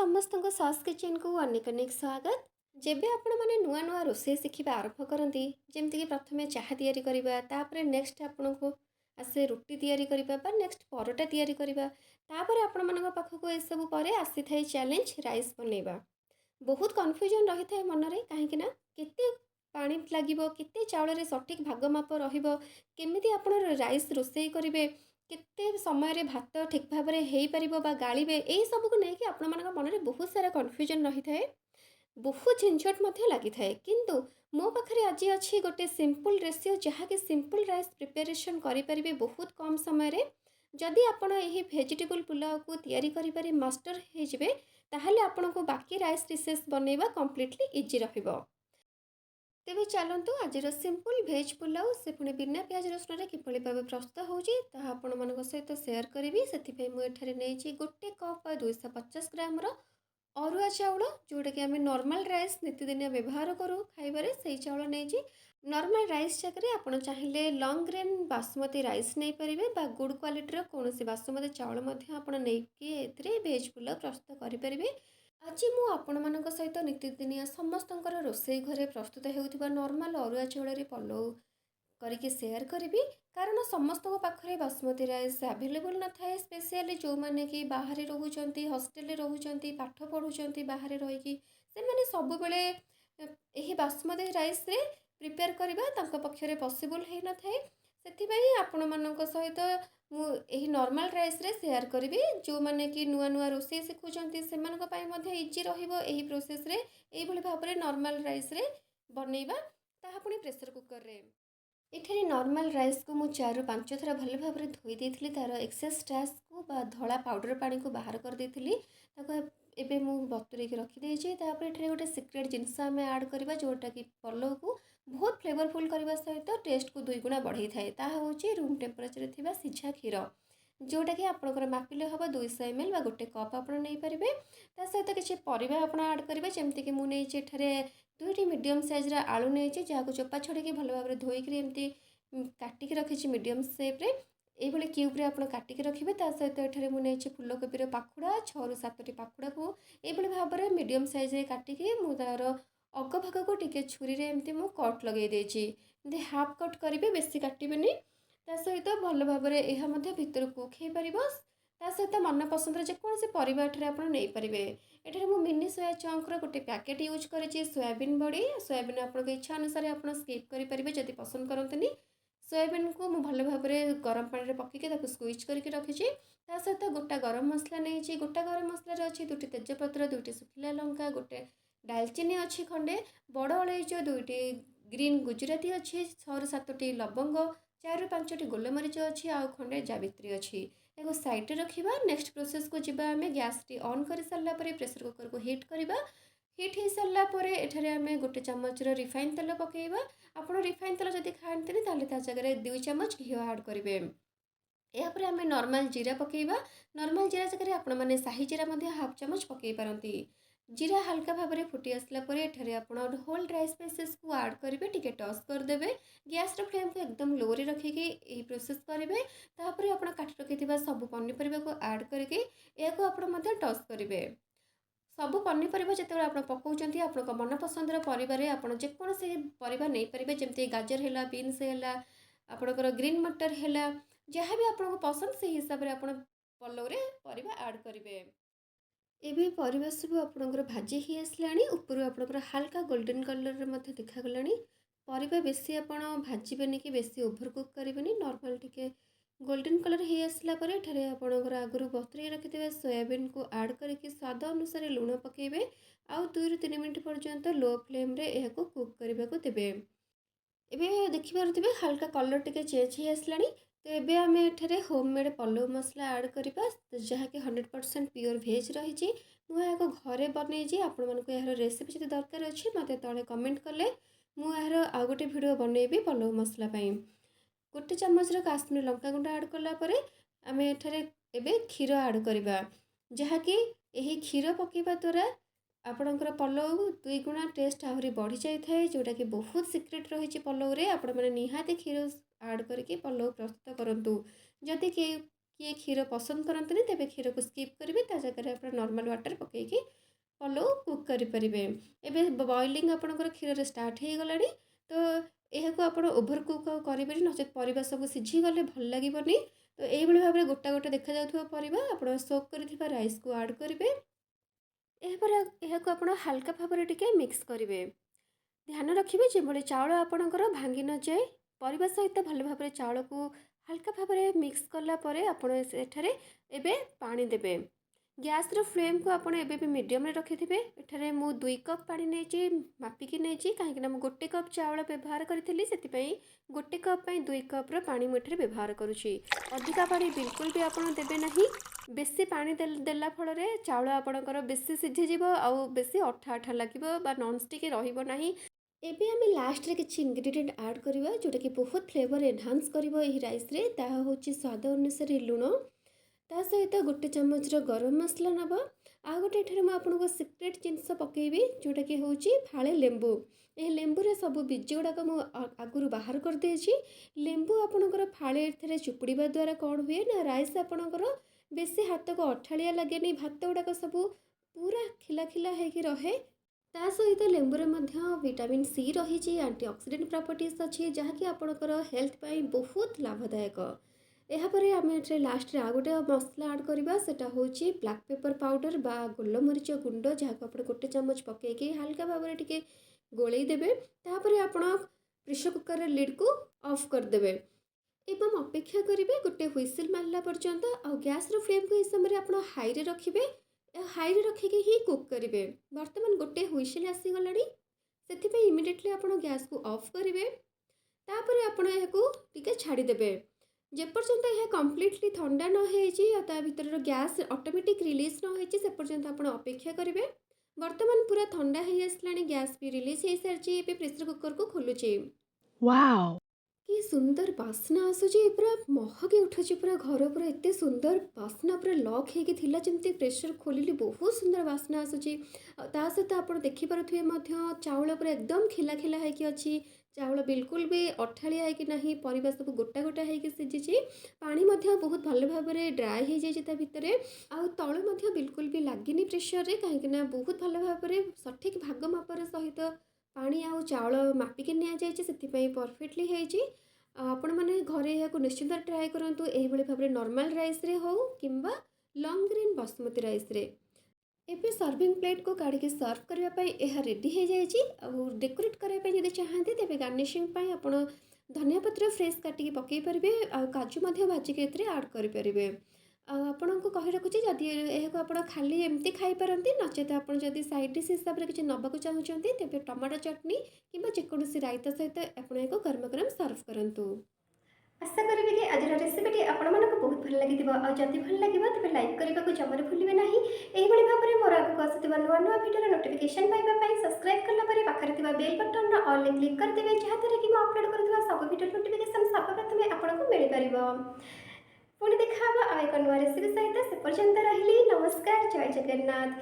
समस्त सास किचन को अनेक अनेक स्वागत। जेबे आपण माने नुआ नुआ रोषे शिखा आरंभ करती जमीक प्रथम चाह तैयारी करवा तापर नेक्स्ट आपण को आसे रुटी तैयारी करवा नेक्स्ट परोटा तैयारी करवा तापर आपण मान पाखक एसबू पर आसी थाए चैलेंज राइस बनैबा। बहुत कन्फ्यूजन रही थाए मनरे कहीं केते पानी लगे केते चाउल सठिक भाग माप रमिति आपण राइस रोषे करेंगे केते समय भात ठीक भाव में हो पार गाड़े यही सब को लेकिन आपण मान मन में बहुत सारा कन्फ्यूजन रही थाए बहुत झिंझट लगी थाए किंतु मो पाखे आज अच्छी गोटे सिंपल रेसिओ जहाँकि सिंपल राइस प्रिपेरेसन करेंगे बहुत कम समय जदि आपण यही वेजिटेबल पुलाव को तैयारी करें मास्टर हो ताहले आपण को बाकी राइस डिशेस बनैबा कम्प्लीटली इजी रहिबो। तेबे चलतु आज सिंपल भेज पुलाव से पुणी बिना प्याज रसुन किभली भाव प्रस्तुत होची ताहा आपण मान सहित शेयर करी से मुझे नहीं गोटे कप 250 ग्राम अरुआ चाउल जोटा कि आम नॉर्मल राइस नीतिदिनिया व्यवहार करूँ खाइबारे से चाउल नहीं नॉर्मल राइस जगह आप चाहिए लॉन्ग ग्रेन बासमती राइस नहीं पारे बा गुड क्वालिटीर कौन बासमती चाउल नहीं भेज पुलाव प्रस्तुत करें। आज मु आपण मान सहित नीतिदिनिया समस्त रोषे घरे प्रस्तुत होता नॉर्मल अरुआ चाउल पलौ करके शेयर करी कारण समस्त पाखे बासमती राइस अवेलेबल न थाए स्पेशली जो मैंने कि बाहर रोच हॉस्टेल रोच पाठ पढ़ुं बाहर रही से सब यही बासमती राइस रे प्रिपेयर करवा पक्षरे पॉसिबल हो न थाए से आपण मान सहित मुझे नॉर्मल राइस रे शेयर करी जो मैंने कि नुआ नुआ रोषे शिखुंट से इजी रही प्रोसेस रे यही भाव में नॉर्मल राइस रे बनैबा ताहा पुणी प्रेशर कुकर रे ये नॉर्मल राइस को मुझे 4 ରୁ 5 थर भल भाव में धोई देती तार एक्सेस स्टार्च को धला पाउडर पानी को बाहर कर देती एबे मु बतुरे रखीदे ये गोटे सिक्रेट जिनस आम ऐड करवा जोटा कि पलव को बहुत फ्लेवरफुल करने सहित टेस्ट को 2 गुणा बढ़ई थाए ताहा होची रूम टेम्परेचर थिबा सिझा क्षीर जोटा कि आपंकर मापिले हम 200 ml गोटे कप आप नहीं पारे सहित किसी परिवा आप ऐड करेंगे जमीक मुझे 2टी मीडियम साइज्र आलू नहीं जहाँ चोपा छड़ी भल भाव में धोईक एमती काटिक रखी मीडियम सेप्रे ये क्यूब्रे आप काटिक रखिए सहित ये मुझे फुलकोबीर पाखुड़ा 6 ରୁ 7ଟି पाखुड़ा को ये भाव में मीडियम साइज्रे काटिक मुझार अग भाग को टिके छुरी रे एमती मु कट लगे देती हाफ कट करेंगे बेसी काटबेनी सहित भल भाव में यह भितर कुक हो पार सहित मन पसंद जेकोसी परिवार आप नहीं पारे। ये मुझे मिनी सोया चंक्र गोटे पैकेट यूज कर सोयाबीन बड़ी सोयाबीन आप इच्छा अनुसार आप स्किप करेंगे जब पसंद करते सोयाबीन को मुझे भल भाव में गरम पानी में पकईकि स्क्विज करके रखी सहित गोटा गरम मसला नहीं गोटा गरम मसलार अच्छी 2टी तेजपत्र 2टी सुखिला लंका गोटे डालचीनी अच्छी खंडे बड़ अलैच 2टी ग्रीन गुजराती अच्छी 6 ରୁ 7ଟି लवंग 4 ରୁ 5ଟି गोलमरीच अच्छी आउ खंडे जावित्री अच्छी एगो साइड रखा। नेक्स्ट प्रोसेस को जीवा आम गैस टी ऑन कर सारा प्रेशर कुकर को हिट करवा हिट हो सारापर एठारे आम गोटे चामच रिफाइन तेल पकेबा आप रिफाइन तेल जब खाते ता जगह 2 चामच घी ऐड करेंगे यापर आम नॉर्मल जीरा पकेबा नॉर्मल जीरा जगह आपण मैंने शाही जीरा हाफ चामच पकई पारती जीरा हल्का भाव में फुटी आसला आप होल राइस स्पेसीस को ऐड करेंगे टिके टस करदे गैस फ्लेम को एकदम लो रे रखिकी प्रोसेस करेंगे तापर आप काट रखि सब पनीपरिया को ऐड करके या टस करेंगे सब पनीपरिया जिते आप पकाउं आप मन पसंदर परिवार आप जेकोसी परिवा नहीं पारे जमी गाजर है बीन्स है आपणकर ग्रीन मटर है जहाँ भी आपको पसंद से हिसाब से आप पलव रे परिवा ऐड करेंगे। एबे परिवा सब आपणकर भाजी ही आसला ऊपर आपणकर हल्का गोल्डन कलर देखा परिवा बेसी आप भाजबेनि कि बेसी ओभरकुक करेंगे नॉर्मल टिके गोल्डन कलर हो आसला आपणकर आगुरी बतुरे रखिथे सोयाबीन को ऐड करके स्वाद अनुसार लुण पकेबे आउ 2 ରୁ 3 मिनट पर्यंत लो फ्लेम रे यह कुक करने को देवे। एबे देखिपारुथिबे हल्का कलर टिके चेंज हो आसला तो एबे आम एठारे होममेड पलव मसला ऐड करवा जहाँकि 100% प्योर भेज रही मुझे घरे बनई आपण मानक यार रेसिपी जब दरकार अच्छे मत तले कमेंट कले मुझे आउ गोटे भिडियो बनैबी पलव मसला गोटे चामच काश्मीर लंका गुंड ऐड कलापर आम एठारे एबे क्षीर ऐड करवा जहाँकि यही क्षीर पकेबा द्वारा आपणकर पलव 2 गुणा टेस्ट आहरी बढ़ी जाए जोटा कि बहुत सिक्रेट रही पलव रे आपण मैंने निहाती क्षीर ऐड करके पलव प्रस्तुत करूँ जदि कि किए क्षीर पसंद करते तेज क्षीर को स्किप करेंगे ता जगह आप नॉर्मल वाटर पकईकि पलाउ कुक करेंगे। एवं बॉइलिंग आपंकर क्षीर स्टार्ट हो गला तो यह आप ओभर कुक करेंगे नचेत परिवा सब सीझीगले भल लगे। तो यही भाव में गोटा गोटा देखा जाउथुबा परिवा आप सोक कर राइस को ऐड करेंगे। यह आप हल्का भाव में टिके मिक्स करेंगे। ध्यान रखिए जो चाउल आपणकर भांगी न जाए परिवा सहित भल भाव में चाउल को हल्का भाव में मिक्स कलापर आपड़ से पानी देवे। गैस रो फ्लेम को आपड़ एबे मीडियम रखिथे। एठारे मु 2 कप पानी नहीं मापिकी नहीं कहीं गोटे कप चाउल व्यवहार करी से गोटे कप 2 कप पानी मुझे व्यवहार करुँची। अधिका पानी बिल्कुल भी आपड़ देवे नहीं। बेसी पानी देला फल चाउल आपणकर बेसी सीझीज आउ बेसी अठा अठा लगे नॉन स्टिक रही। एबे आम लास्ट रे किछि इंग्रेडिएंट ऐड करवा जोटा कि बहुत फ्लेवर एनहांस करिवो एही राइस रे। ता होछि स्वाद अनुसार लुण ता सहित गोटे चम्मच गरम मसला नब आ गोटे एठारे मु आपनको सीक्रेट जिनस पकेबी जोटा कि होछि फाळे लेंबू। ए लेंबू रे सब बीज गुड़ाक मु आगुरु बाहर कर देछि। लेंबू आपणकर फाळे एथरे चुपुड़ीबा द्वारा कौन हुए ना राइस आपणकर बेसी हाथ को अठालिया लगेनी भात गुड़ाक सब पूरा खिला खिला होगी रहे। ता सहित लेंबूरे मध्य विटामिन सी रही एंटीऑक्सीडेंट प्रॉपर्टीज अच्छी जहाँकि आपणकर हेल्थ पाई बहुत लाभदायक। यापर आम ए लास्ट आ गोटे मसला ऐड करवा सेटा होची ब्लैक पेपर पाउडर बा गोलमरीच गुंड जहाँ को आप गोटे चम्मच पकईकि हल्का भाव में टिके गोलई देबे। तापर आपण प्रेशर कुकर लिड को ऑफ करदेवे एवं अपेक्षा करेंगे गोटे हुइसिल मारला पर्यंत। आ गैस रो फ्लेम को इस समय आप हाई रे रखिए। हाई रे रखिकी ही कुक करेंगे। बर्तमान गोटे हुइसिल आसीगला से इमिडिएटली आप गैस को ऑफ करेंगे। तापर आपण टिके छाड़ीदेवे जेपर्यंत यह कम्प्लीटली ठंडा न हो भर गैस ऑटोमेटिक रिलीज न हो से पर्यंत आप अपेक्षा करेंगे। बर्तमान पूरा ठंडा हो आसला गैस भी रिलीज हो सारी प्रेशर कुकर को खोलुचे। वाओ! कि सुंदर बास्ना आसूची पूरा महकी उठुची पूरा घर पूरा एत सुंदर बास्ना पूरा लक होगी जमती प्रेशर खोलिली बहुत सुंदर बास्ना आसूची। ता सहित आप देखिपे चाउल पूरा एकदम खिला खिला होगी अच्छी। चाउल बिल्कुल भी अठाड़िया है नहीं परिवा सब गोटा गोटा होगी सीझी। पानी बहुत भल भाव में ड्राए हो जाए भितर आउ तलु बिल्कुल भी लगिनी प्रेशर रे कहीं बहुत भल भाव में सठिक भाग मापर सहित पानी आउ चाउल मापिकी नि परफेक्टली होती। आपण मैंने घरे यह निश्चिंत ट्राए करूँ यही भाव में नॉर्मल राइस रे हो किंबा लॉन्ग ग्रेन बासमती राइस रे। एबे सर्विंग प्लेट को काढ़ी सर्व करने यह रेडी हो जाए। डेकोरेट करने जब चाहते तेज गार्निशिंग आपण धनिया पत्र फ्रेश काटिकी पकई पारे आ काजू भाजिक ऐड करेंगे। आपण को कही रखुच्छी जदि यह आप खाली एमती खाईपारती नचेत आप सैड डिश हिसाब से किसी नवाक चाहते तेज टमाटो चटनी कि जेकोसी रायता सहित आप गरम गरम सर्व करूँ। आशा करी कि आज रेसिपीटी आपको बहुत भल लगी जदि भल लगे तेज लाइक करने को जमार भूलें ना। यही भाव में मोर आगे आसुवा नुआ नुआ भिडियो नोटिफिकेशन पाइबापी सब्सक्राइब कलापर पाखे बेल बटन ऑल क्लिक करदे जहाँद्वारा कि अपलोड करुवा सब भिडियो नोटिफिकेशन सर्वप्रथम आपको मिल पार। पुणी देखा एक नुआ रेसिपी सहित से पर्यंत रही नमस्कार जय जगन्नाथ।